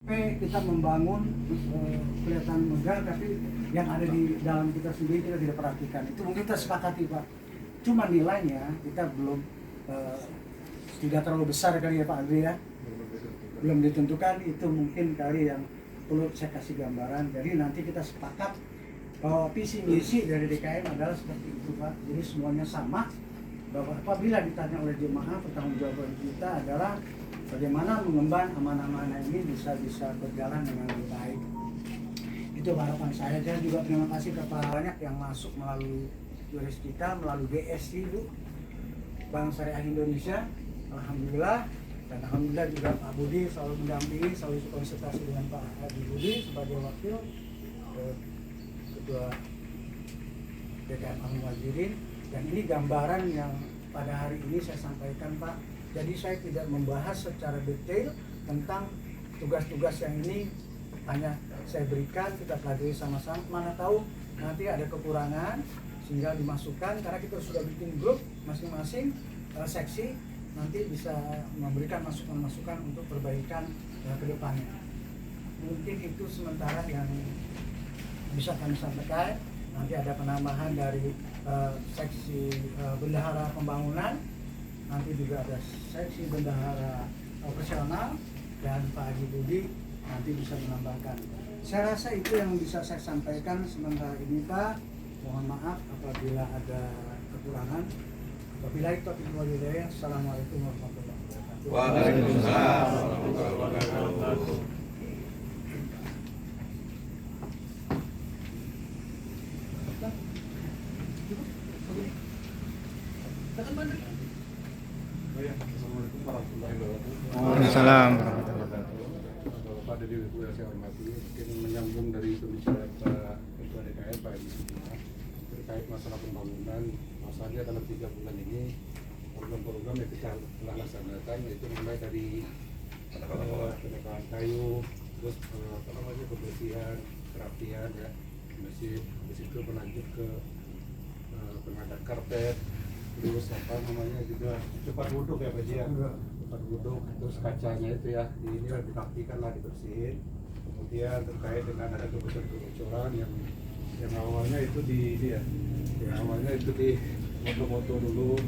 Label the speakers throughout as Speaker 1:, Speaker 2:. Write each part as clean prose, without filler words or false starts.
Speaker 1: Kita membangun kelihatan megah, tapi yang ada di dalam kita sendiri kita tidak perhatikan. Itu mungkin kita sepakati, Pak. Cuma nilainya kita belum tidak terlalu besar kali ya Pak Andri ya. Belum ditentukan, itu mungkin kali yang perlu saya kasih gambaran. Jadi nanti kita sepakat bahwa visi misi dari DKM adalah seperti itu Pak. Jadi semuanya sama, bahwa apabila ditanya oleh jemaah, pertanggungjawaban kita adalah bagaimana mengemban amanah-amanah ini bisa berjalan dengan lebih baik. Itu harapan saya. Saya juga terima kasih kepada banyak yang masuk melalui juris kita, melalui BSI Bu, Bank Syariah Indonesia. Alhamdulillah. Dan alhamdulillah juga Pak Budi selalu mendampingi, selalu konsultasi dengan Pak Adi Budi sebagai wakil ketua DKM Al-Muhajirin. Dan ini gambaran yang pada hari ini saya sampaikan Pak. Jadi saya tidak membahas secara detail tentang tugas-tugas yang ini, hanya saya berikan, kita pelajari sama-sama. Mana tahu nanti ada kekurangan sehingga dimasukkan, karena kita sudah bikin grup masing-masing seksi, nanti bisa memberikan masukan-masukan untuk perbaikan ke depannya. Mungkin itu sementara yang bisa kami sampaikan. Nanti ada penambahan dari seksi bendahara pembangunan, nanti juga ada seksi bendahara operasional, dan Pak Haji Budi nanti bisa menambahkan. Saya rasa itu yang bisa saya sampaikan sementara ini Pak. Mohon maaf apabila ada kekurangan. Wabillahi taufiq wal hidayah. Assalamualaikum warahmatullahi wabarakatuh.
Speaker 2: Waalaikumsalam warahmatullahi wabarakatuh.
Speaker 3: Waalaikumsalam.
Speaker 4: Bapak dari Ibu yang saya hormati, mungkin menyambung dari pembicaraan Pak Ketua DKM Pak Edi Sudirman terkait masalah pembangunan. Masalahnya dalam 3 bulan ini program-program yang kita telah laksanakan, yaitu mulai dari penekanan kayu, terus kebersihan, kerapian ya, masih di situ berlanjut ke pengadaan karpet, terus juga cepat wuduk ya Pak Ji ya, cepat wuduk, terus kacanya itu ya ini dirapikan lah, dibersihin. Kemudian terkait dengan ada kebocoran yang awalnya itu awalnya itu di moto-moto dulu,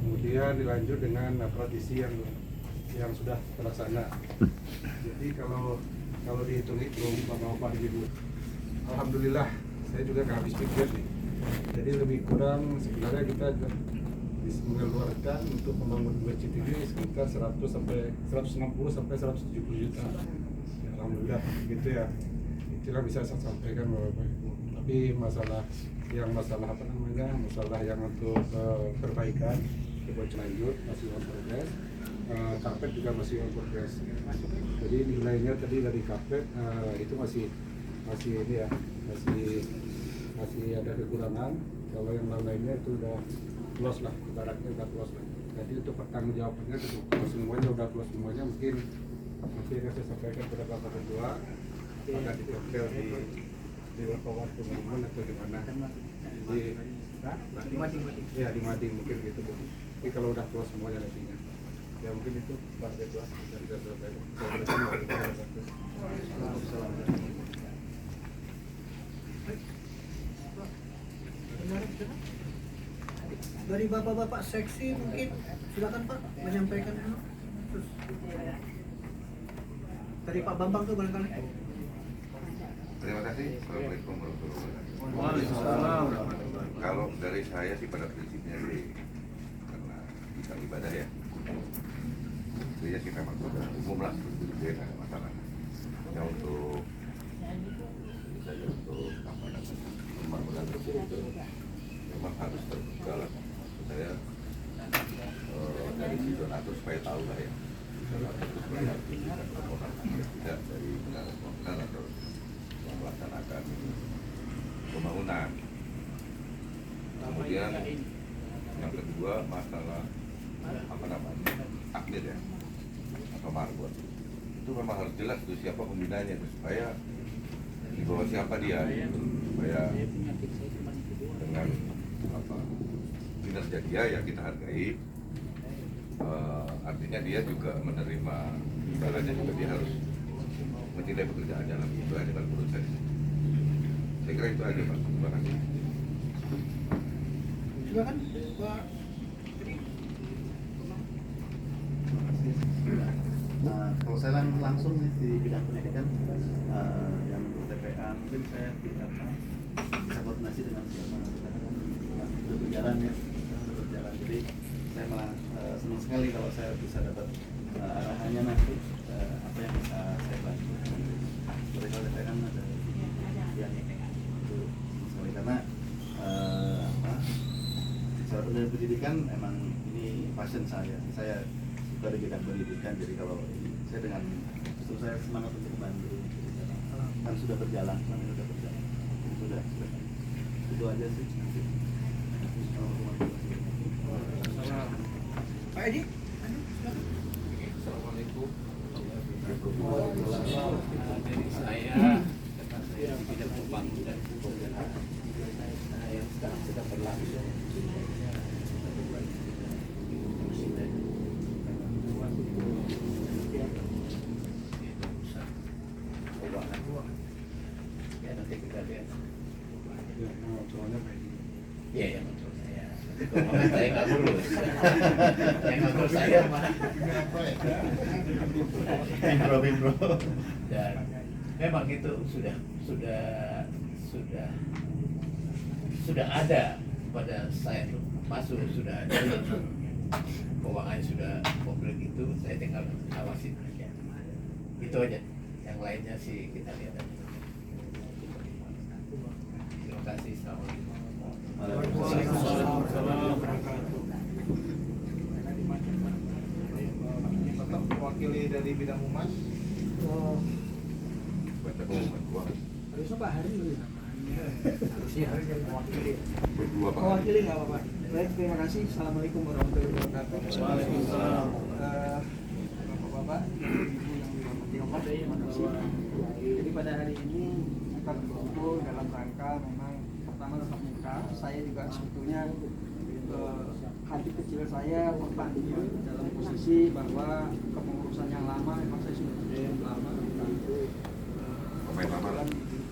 Speaker 4: kemudian dilanjut dengan praktisi yang sudah terlaksana. Jadi kalau dihitung-hitung Bapak Ibu, alhamdulillah saya juga nggak habis pikir nih. Jadi lebih kurang sebenarnya kita mengeluarkan untuk membangun masjid ini sekitar 160 sampai 170 juta. Ya, alhamdulillah gitu ya. Itulah bisa saya sampaikan Bapak Ibu. Tapi masalah yang untuk perbaikan kita lanjut masih on progress. Karpet juga masih on progress. Jadi nilainya tadi dari karpet itu masih ini ya, masih ada kekurangan. Kalau yang lainnya itu udah close lah, ibaratnya udah close lah. Jadi untuk pertanggung jawabannya kalau semuanya udah close semuanya, mungkin yang saya sampaikan kepada Bapak Ketua pada detail di lapangan pembangunan atau di mana di Mading mungkin gitu Bu. Tapi kalau udah close semuanya nantinya ya mungkin itu Pak Ketua bisa selesai.
Speaker 1: Dari bapak-bapak seksi mungkin silakan Pak menyampaikan dulu. Terus dari Pak Bambang tuh barangkali.
Speaker 2: Terima kasih. Assalamualaikum warahmatullahi wabarakatuh.
Speaker 3: Waalaikumsalam.
Speaker 2: Kalau dari saya sih pada prinsipnya sih, karena kita ibadah ya, jadi sih memang sudah umum lah, jadi nggak ada masalah. Ya untuk pembangunan itu memang harus terbuka lah. Saya dari si donatur supaya tahu lah ya, donatur itu supaya tidak permohonan tidak dari pembangunan atau melaksanakan pembangunan. Kemudian yang kedua masalah akmir ya atau marbot, itu memang harus jelas tuh siapa pembinanya itu, supaya di bawah siapa dia, supaya dengan kinerja dia ya kita hargai. Artinya dia juga menerima, ibaratnya juga dia harus menilai pekerjaan jalan itu aja kalau menurut saya. Saya kira itu aja Pak. Terima kasih.
Speaker 1: Silakan Pak.
Speaker 5: Kalau saya langsung nih di bidang pendidikan yang untuk TPA mungkin saya tidak koordinasi dengan siapa sudah berjalan ya, sudah berjalan. Jadi saya malah senang sekali kalau saya bisa dapat arahannya nanti apa yang bisa saya bantu. Seperti kalau TPA kan ada yang itu sekali karena soal pendidikan emang ini passion saya suka di bidang pendidikan, jadi kalau saya dengan justru saya semangat untuk membantu kan sudah berjalan, sudah itu aja sih.
Speaker 1: Pak Edi.
Speaker 6: Assalamualaikum.
Speaker 1: Waalaikumsalam.
Speaker 6: Dari saya di bidang pembangunan dan pembangunan yang sekarang sedang berlangsung. Ya nanti kita lihat.
Speaker 4: Ya, soalnya Pak Edi.
Speaker 6: Iya yang menurut saya. Kalau saya nggak urus. Yang menurut saya mah.
Speaker 5: Bro.
Speaker 6: Dan memang itu sudah ada pada saya tuh masuk sudah ada keuangan sudah komplit itu, saya tinggal awasin aja. Itu aja. Yang lainnya sih kita lihat aja. Terima kasih. Assalamualaikum.
Speaker 7: Tetap mewakili dari bidang humas.
Speaker 2: Baca pengumuman keuangan.
Speaker 1: Harusnya Pak Hari dulu harusnya mewakili.
Speaker 2: Berdua Pak.
Speaker 1: Mewakili nggak apa-apa. Baik, terima kasih. Assalamualaikum warahmatullahi wabarakatuh.
Speaker 3: Waalaikumsalam.
Speaker 1: Bapak-bapak, ibu yang dirahmati Allah, terima kasih. Jadi pada hari ini kita berkumpul dalam rangka memang pertama tatap muka. Saya juga sebetulnya hati kecil saya terpanggil dalam posisi bahwa kepengurusan yang lama memang saya sudah lama tentang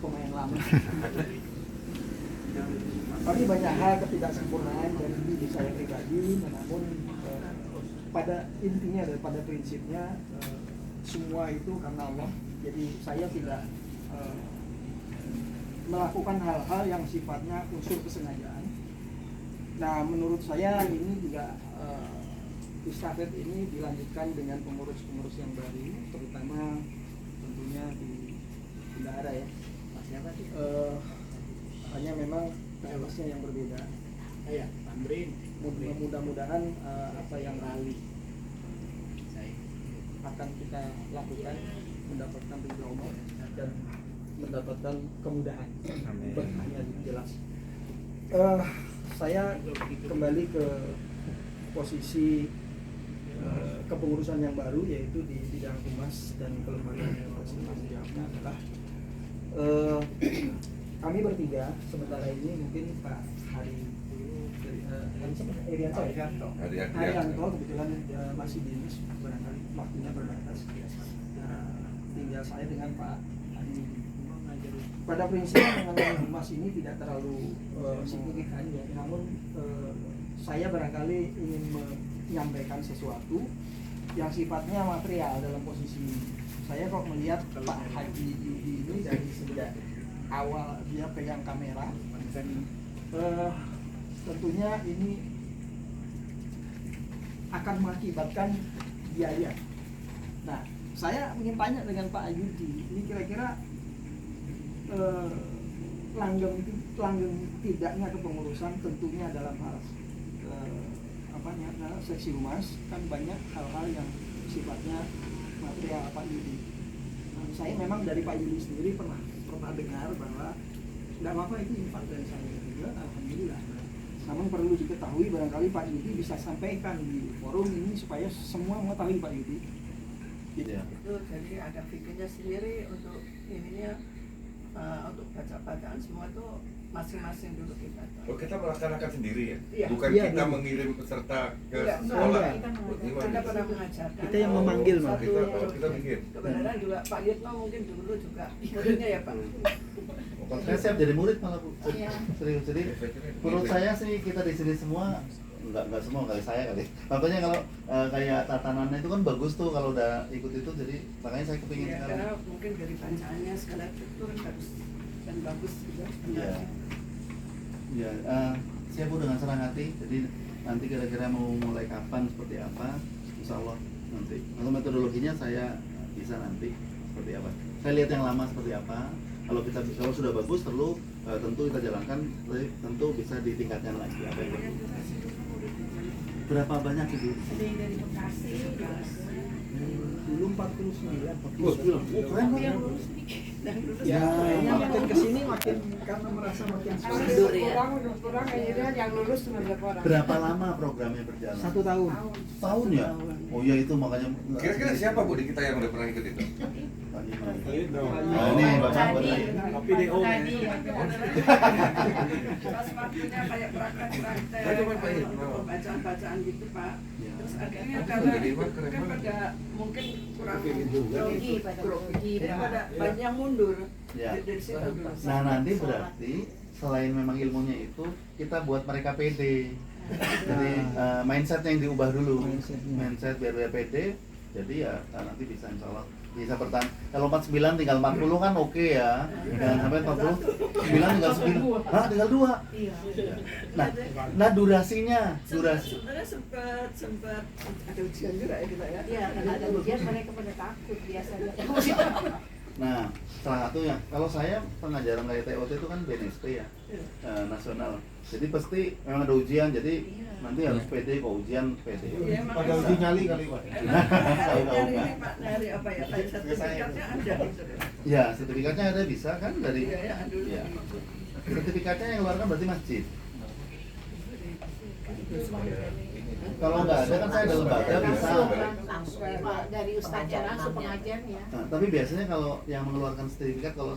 Speaker 1: pemain lama. Tapi banyak hal ketidaksempurnaan dari diri saya pribadi, namun pada intinya dan pada prinsipnya semua itu karena Allah. Jadi saya tidak melakukan hal-hal yang sifatnya unsur kesengajaan. Nah, menurut saya ini juga estafet ini dilanjutkan dengan pengurus-pengurus yang baru, terutama tentunya di bendahara ya. Hanya memang teknisnya yang berbeda. Ya, Tamrin. Mudah-mudahan apa yang rally akan kita lakukan mendapatkan ridho Allah dan mendapatkan kemudahan. Hanya jelas. Saya kembali ke posisi kepengurusan yang baru, yaitu di bidang humas dan kelembagaan yang masing-masing adalah kami bertiga sementara ini mungkin Pak Haryanto kebetulan masih dinas, barangkali waktunya berbatas. Tinggal saya dengan Pak Adi. Pada prinsipnya mengenai humas ini tidak terlalu signifikan ya, namun saya barangkali ingin menyampaikan sesuatu yang sifatnya material dalam posisi saya kok melihat Pak Haji Yudi ini dari sejak awal dia pegang kamera dan tentunya ini akan mengakibatkan biaya. Nah, saya ingin tanya dengan Pak Yudi, ini kira-kira langgeng tidaknya kepengurusan tentunya dalam hal seksi humas kan banyak hal-hal yang sifatnya material Pak Yudi. Nah, saya memang dari Pak Yudi sendiri pernah dengar bahwa tidak apa-apa itu infak dari saya juga, alhamdulillah. Namun perlu diketahui barangkali Pak Yudi bisa sampaikan di forum ini supaya semua mengetahui Pak Yudi.
Speaker 5: Ya.
Speaker 8: Itu jadi ada fikirnya sendiri untuk ininya untuk baca-bacaan semua itu masing-masing dulu kita.
Speaker 2: Oh, kita melaksanakan sendiri ya?
Speaker 8: Iya.
Speaker 2: Bukan
Speaker 1: Iya,
Speaker 2: kita
Speaker 1: iya.
Speaker 2: mengirim peserta ke
Speaker 8: Iya,
Speaker 2: sekolah.
Speaker 1: enggak.
Speaker 2: Gimana?
Speaker 8: Anda pernah mengajarkan.
Speaker 3: Kita yang memanggil, Mas.
Speaker 2: Kita bikin.
Speaker 8: Kebenaran juga Pak Yitno mungkin dulu juga muridnya ya Pak.
Speaker 5: Saya siap jadi murid malah Bu.
Speaker 8: Iya.
Speaker 5: Serius. Jadi menurut saya sih kita di sini semua nggak semua kali saya kali. Makanya kalau kayak tatanannya itu kan bagus tuh kalau udah ikut itu, jadi makanya saya kepingin
Speaker 8: Iya,
Speaker 5: sekarang.
Speaker 8: karena mungkin dari bacaannya segala itu kan bagus dan bagus juga
Speaker 5: Iya.
Speaker 8: sebenarnya.
Speaker 5: Ya, siap Bu dengan senang hati. Jadi nanti kira-kira mau mulai kapan seperti apa, insya Allah nanti. Kalau metodologinya saya bisa nanti seperti apa. Saya lihat yang lama seperti apa. Kalau sudah bagus, tentu kita jalankan. Tentu bisa ditingkatkan lagi. Apa yang bagus. Berapa banyak itu?
Speaker 9: Ada yang dari Bekasi,
Speaker 1: Dulu 49.
Speaker 5: Oh, keren Bu.
Speaker 9: yang lulus sedikit.
Speaker 8: Dan lulus
Speaker 1: Ya,
Speaker 8: kayaknya
Speaker 1: makin kesini makin karena merasa makin
Speaker 8: Mundur ya.
Speaker 9: Kurang akhirnya yang lulus cuma berapa orang?
Speaker 5: Berapa lama programnya berjalan?
Speaker 1: 1 tahun.
Speaker 5: Tahun ya? Oh iya itu makanya.
Speaker 2: Kira-kira siapa Bu di kita yang udah pernah ikut itu?
Speaker 5: Pak Iman.
Speaker 4: Nah,
Speaker 5: Nah, ini Bapak
Speaker 9: Tadi,
Speaker 1: video
Speaker 9: tadi.
Speaker 8: Pas waktunya kayak praktek-praktek
Speaker 2: Ayo, Pak, Pak.
Speaker 8: untuk bacaan-bacaan gitu Pak.
Speaker 5: Ya.
Speaker 8: Terus akhirnya
Speaker 2: Itu
Speaker 8: karena
Speaker 2: jadi Pak, keren
Speaker 8: kan
Speaker 2: banget.
Speaker 8: pada mungkin kurang
Speaker 9: Grogi, pada grogi,
Speaker 8: jadi
Speaker 9: Pak.
Speaker 8: pada banyak yang mundur
Speaker 5: Ya.
Speaker 8: dari situ.
Speaker 5: Nah nanti berarti selain memang ilmunya itu, kita buat mereka pede. Jadi mindsetnya yang diubah dulu. Mindset biar pede. Jadi ya nanti bisa insya Allah bisa bertahan. Kalau 49 tinggal 40 kan oke ya. Jangan sampai 49 tinggal 9. Hah, tinggal 2.
Speaker 9: Iya.
Speaker 5: Nah durasinya,
Speaker 8: Sebenarnya sempat ada ujian juga ya kita ya.
Speaker 9: Iya, karena ada ujian mereka pada takut biasanya.
Speaker 5: Nah, salah satu yang kalau saya pengajaran kayak TOT itu kan BNSP ya, nasional. Jadi pasti memang ada ujian, jadi nanti harus PD, kok ujian PD.
Speaker 8: Iya, emang
Speaker 4: Pada uji nyali kali Pak.
Speaker 8: Nyari ini Pak, nyari apa ya? Kayak sertifikatnya ada gitu.
Speaker 5: Ya, sertifikatnya ada bisa kan dari.
Speaker 8: Iya ya, dulu.
Speaker 5: Ya. Sertifikatnya yang keluarkan berarti masjid. Kalau nggak ada kan saya ada lembaga bisa.
Speaker 9: Langsung Pak, dari ustaznya langsung pengajian ya.
Speaker 5: Nah, tapi biasanya kalau yang mengeluarkan sertifikat kalau